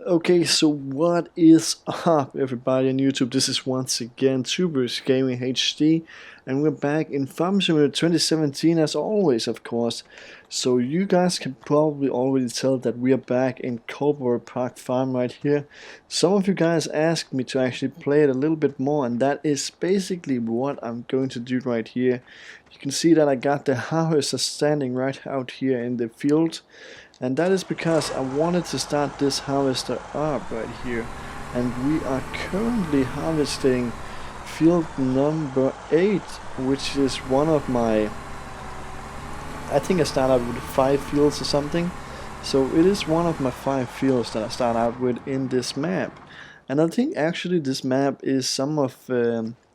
Okay, so what is up, everybody on YouTube? This is once again Tubers Gaming HD, and we're back in Farm Simulator 2017 as always, of course. So you guys can probably already tell that we are back in Coldbourough Park Farm right here. Some of you guys asked me to actually play it a little bit more, and that is basically what I'm going to do right here. You can see that I got the harvester standing right out here in the field. And that is because I wanted to start this harvester up right here. And we are currently harvesting field number 8, which is one of my... I think I start out with 5 fields or something. So it is one of my 5 fields that I start out with in this map. And I think actually this map is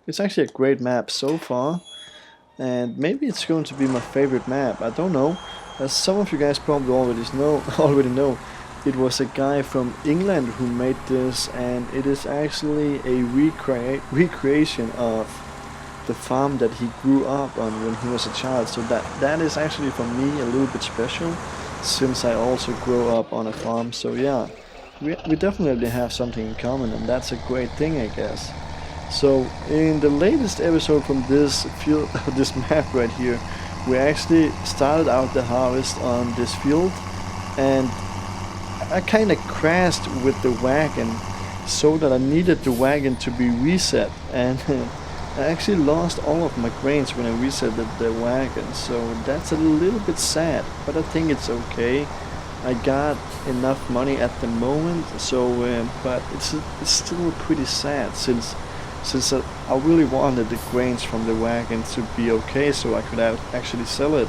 it's actually a great map so far. And maybe it's going to be my favorite map, I don't know. As some of you guys probably already know, it was a guy from England who made this, and it is actually a recreation of the farm that he grew up on when he was a child. So that is actually for me a little bit special, since I also grew up on a farm. So yeah, we definitely have something in common, and that's a great thing, I guess. So in the latest episode from this field, this map right here, we actually started out the harvest on this field, and I kind of crashed with the wagon, so that I needed the wagon to be reset, and I actually lost all of my grains when I reset the wagon. So that's a little bit sad, but I think it's okay. I got enough money at the moment, so but it's still pretty sad since I really wanted the grains from the wagon to be okay, so I could actually sell it,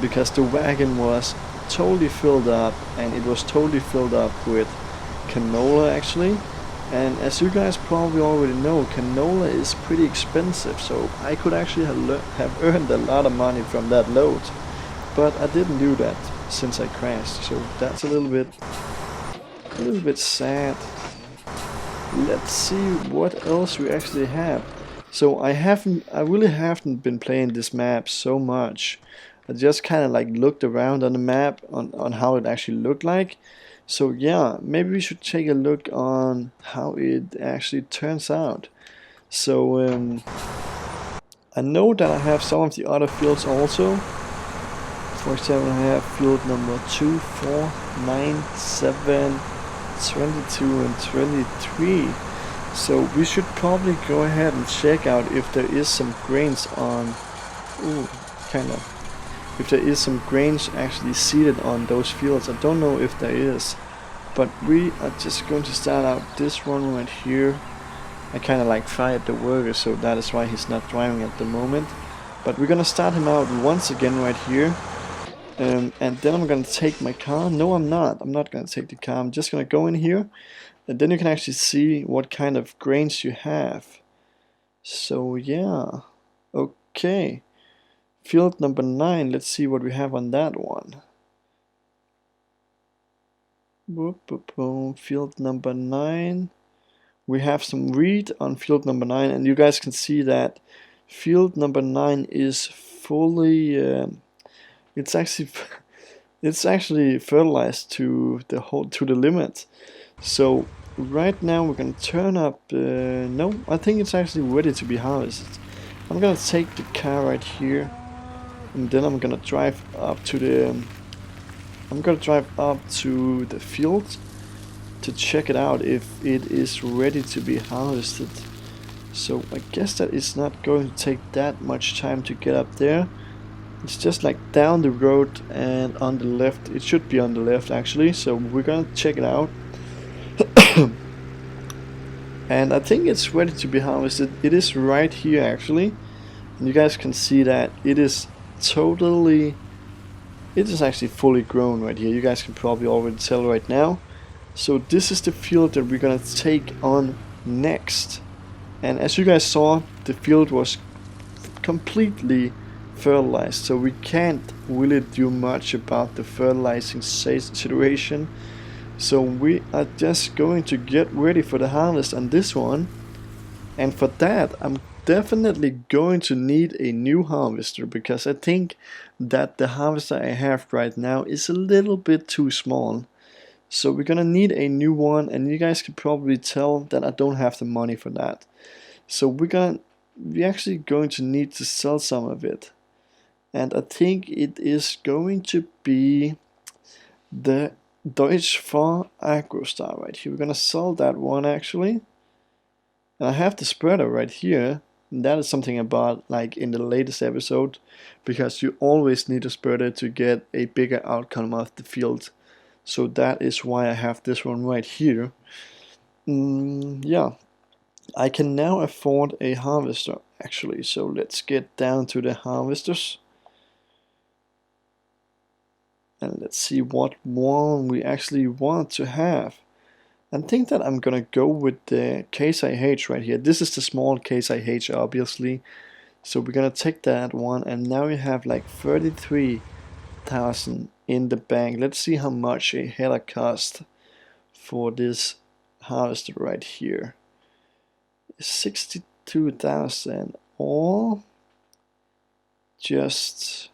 because the wagon was totally filled up, and it was totally filled up with canola actually. And as you guys probably already know, canola is pretty expensive, so I could actually have earned a lot of money from that load, but I didn't do that since I crashed, so that's a little bit sad. Let's see what else we actually have. So I really haven't been playing this map so much. I just kind of like looked around on the map on how it actually looked like. So yeah, maybe we should take a look on how it actually turns out. So I know that I have some of the other fields also. For example, I have field number 2, 4, 9, 7, 22 and 23. So we should probably go ahead and check out if there is some grains on... Ooh, kind of. If there is some grains actually seeded on those fields. I don't know if there is. But we are just going to start out this one right here. I kind of like fired the worker, so that is why he's not driving at the moment. But we're gonna start him out once again right here. And then I'm gonna take my car. No, I'm not. I'm not gonna take the car. I'm just gonna go in here, and then you can actually see what kind of grains you have. So yeah, okay. Field number 9. Let's see what we have on that one. Boop, boop, boom. Field number 9. We have some wheat on field number 9, and you guys can see that field number 9 is fully. It's actually fertilized to the limit. So right now we're gonna turn up. No, I think it's actually ready to be harvested. I'm gonna take the car right here, and then I'm gonna drive up to the. I'm gonna drive up to the field to check it out if it is ready to be harvested. So I guess that it's not going to take that much time to get up there. It's just like down the road and on the left. It should be on the left actually, so we're gonna check it out. And I think it's ready to be harvested. It is right here actually, and you guys can see that it is actually fully grown right here. You guys can probably already tell right now. So this is the field that we're gonna take on next. And as you guys saw, the field was completely fertilized, so we can't really do much about the fertilizing situation. So we are just going to get ready for the harvest on this one, and for that I'm definitely going to need a new harvester, because I think that the harvester I have right now is a little bit too small. So we're gonna need a new one, and you guys can probably tell that I don't have the money for that. So we're actually going to need to sell some of it. And I think it is going to be the Deutsch for Agrostar right here. We're gonna sell that one actually. And I have the spreader right here. And that is something about like in the latest episode, because you always need a spreader to get a bigger outcome of the field. So that is why I have this one right here. Yeah, I can now afford a harvester actually. So let's get down to the harvesters. And let's see what one we actually want to have. I think that I'm gonna go with the Case IH right here. This is the small Case IH obviously. So we're gonna take that one, and now we have like 33,000 in the bank. Let's see how much a header cost for this harvester right here. 62,000 or just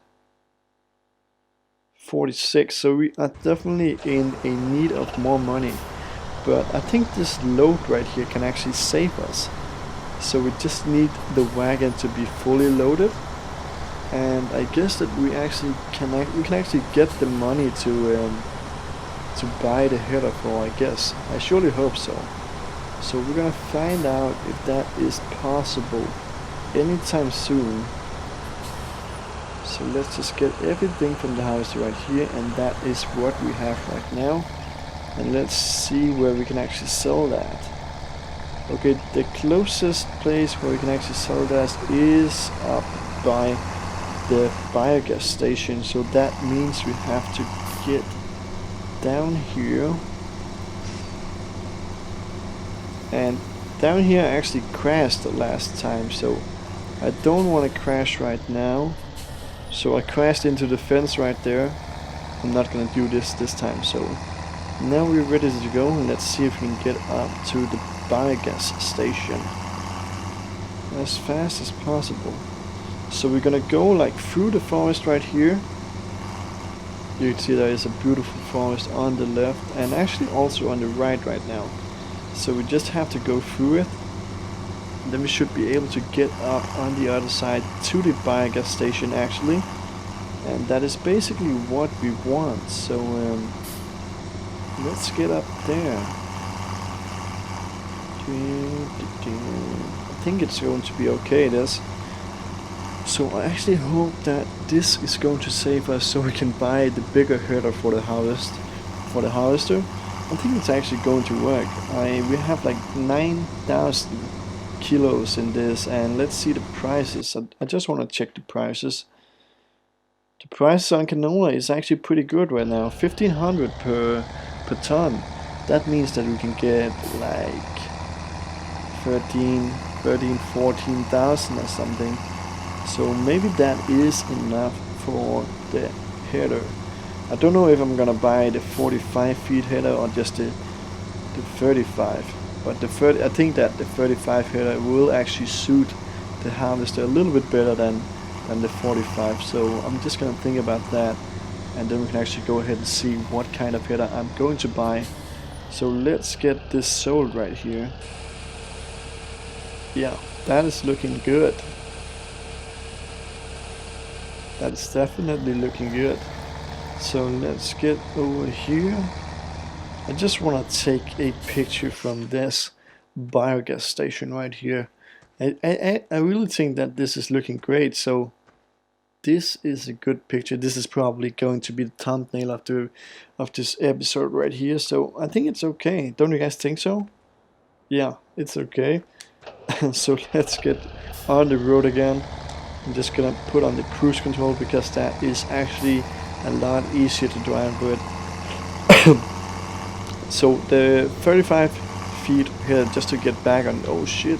46. So we are definitely in a need of more money. But I think this load right here can actually save us. So we just need the wagon to be fully loaded, and I guess that we can actually get the money to buy the header for. I guess I surely hope so. So we're gonna find out if that is possible anytime soon. So let's just get everything from the house right here, and that is what we have right now. And let's see where we can actually sell that. Okay, the closest place where we can actually sell that is up by the biogas station. So that means we have to get down here. And down here I actually crashed the last time, so I don't want to crash right now. So I crashed into the fence right there. I'm not gonna do this time. So now we're ready to go, and let's see if we can get up to the biogas station as fast as possible. So we're gonna go like through the forest right here. You can see there is a beautiful forest on the left, and actually also on the right now. So we just have to go through it. Then we should be able to get up on the other side to the biogas station actually. And that is basically what we want. So let's get up there. I think it's going to be okay, this. So I actually hope that this is going to save us so we can buy the bigger header for the harvester. I think it's actually going to work. We have like 9,000 kilos in this, and let's see the prices. I just want to check the prices. The price on canola is actually pretty good right now. 1,500 per ton. That means that we can get like 14,000 or something. So maybe that is enough for the header. I don't know if I'm gonna buy the 45 feet header or just the 35. But I think that the 35 header will actually suit the harvester a little bit better than the 45. So I'm just gonna think about that, and then we can actually go ahead and see what kind of header I'm going to buy. So let's get this sold right here. Yeah, that is looking good. That's definitely looking good. So let's get over here. I just want to take a picture from this biogas station right here. I really think that this is looking great. So this is a good picture. This is probably going to be the thumbnail of this episode right here. So I think it's okay. Don't you guys think so? Yeah, it's okay. So let's get on the road again. I'm just gonna put on the cruise control because that is actually a lot easier to drive with. So the 35 feet here, just to get back on. Oh shit,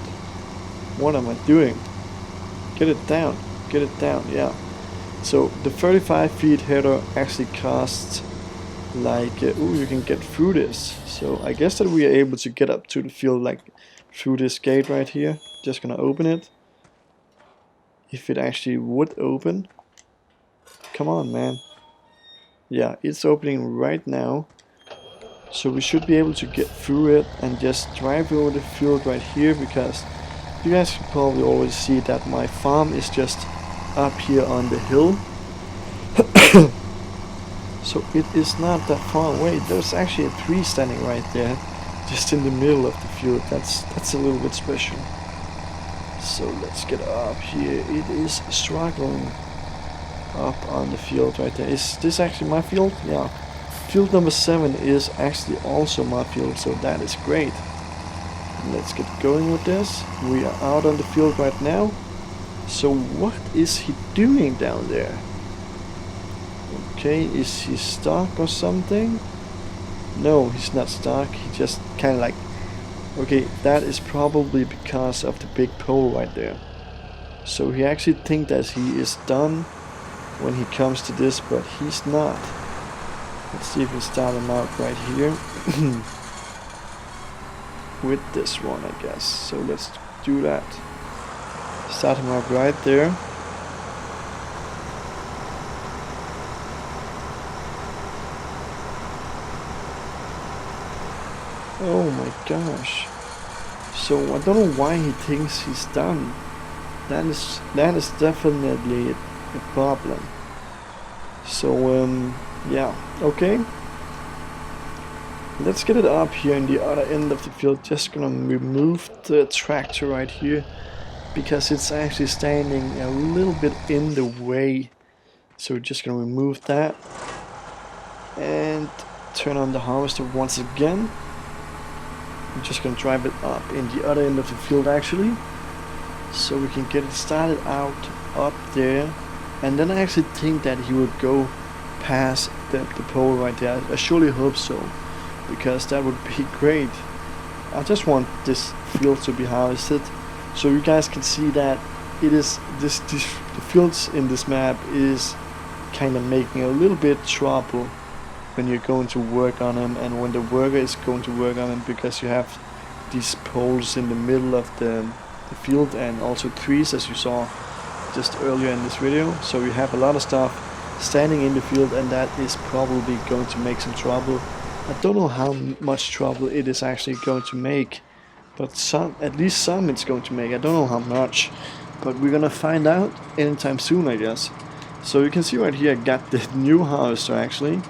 what am I doing? Get it down, yeah. So the 35 feet header actually costs like you can get through this. So I guess that we are able to get up to the field like through this gate right here. Just gonna open it. If it actually would open. Come on, man. Yeah, it's opening right now. So we should be able to get through it and just drive over the field right here, because you guys can probably always see that my farm is just up here on the hill. So it is not that far away. There's actually a tree standing right there, just in the middle of the field. That's a little bit special. So let's get up here. It is struggling up on the field right there. Is this actually my field? Yeah. Field number 7 is actually also my field, so that is great. Let's get going with this. We are out on the field right now. So what is he doing down there? Okay, is he stuck or something? No, he's not stuck. He just kind of like... Okay, that is probably because of the big pole right there. So he actually thinks that he is done when he comes to this, but he's not. Let's see if we start him out right here. With this one, I guess. So let's do that. Start him up right there. Oh my gosh. So I don't know why he thinks he's done. That is definitely a problem. So yeah, okay. Let's get it up here in the other end of the field. Just gonna remove the tractor right here, because it's actually standing a little bit in the way. So we're just gonna remove that and turn on the harvester once again. I'm just gonna drive it up in the other end of the field actually, so we can get it started out up there. And then I actually think that he would go past the pole right there. I surely hope so, because that would be great. I just want this field to be harvested, so you guys can see that it is the fields in this map is kind of making a little bit trouble when you're going to work on them, and when the worker is going to work on them, because you have these poles in the middle of the field, and also trees, as you saw just earlier in this video. So you have a lot of stuff standing in the field, and that is probably going to make some trouble. I don't know how much trouble it is actually going to make, but some, at least some it's going to make. I don't know how much, but we're gonna find out anytime soon, I guess. So you can see right here I got the new harvester actually,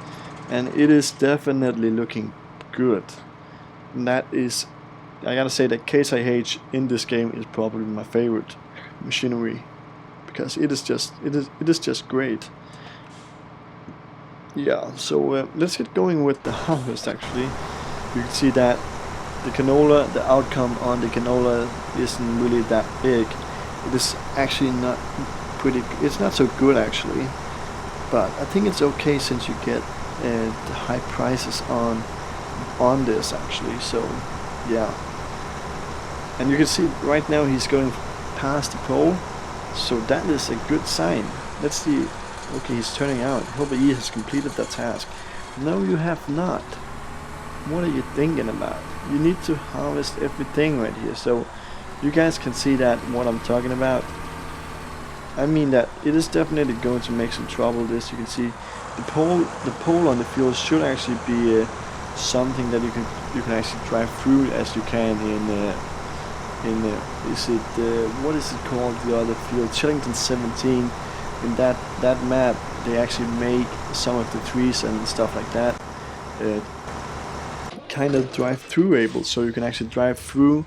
and it is definitely looking good. And that is, I gotta say that Case IH in this game is probably my favorite machinery, because it is just great. Yeah, so let's get going with the harvest actually. You can see that the canola, the outcome on the canola isn't really that big. It is actually not pretty, it's not so good actually, but I think it's okay since you get the high prices on this actually. So yeah, and you can see right now he's going past the pole, so that is a good sign. Let's see. Okay, he's turning out. Hope he has completed that task. No, you have not. What are you thinking about? You need to harvest everything right here, so you guys can see that what I'm talking about. I mean that it is definitely going to make some trouble. This, you can see the pole on the field should actually be something that you can actually drive through, as you can in is it what is it called, the other field, Chillington 17. In that map they actually make some of the trees and stuff like that kind of drive through able, so you can actually drive through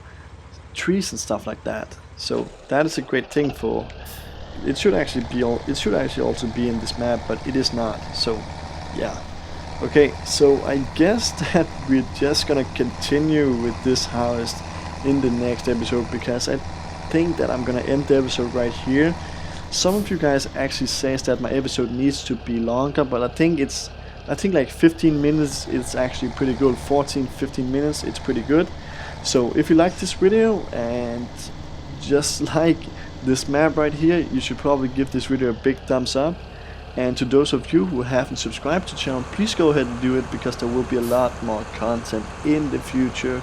trees and stuff like that. So that is a great thing for it. Should actually also be in this map, but it is not. So yeah, okay, so I guess that we're just gonna continue with this harvest in the next episode, because I think that I'm gonna end the episode right here. Some of you guys actually says that my episode needs to be longer, but I think like 15 minutes is actually pretty good. 14-15 minutes, it's pretty good. So if you like this video and just like this map right here, you should probably give this video a big thumbs up. And to those of you who haven't subscribed to the channel, please go ahead and do it, because there will be a lot more content in the future.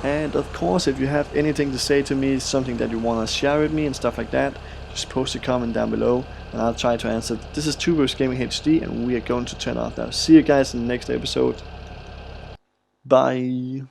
And of course, if you have anything to say to me, something that you want to share with me and stuff like that, just post a comment down below and I'll try to answer. This is Coldbourough Gaming HD, and we are going to turn off now. See you guys in the next episode. Bye.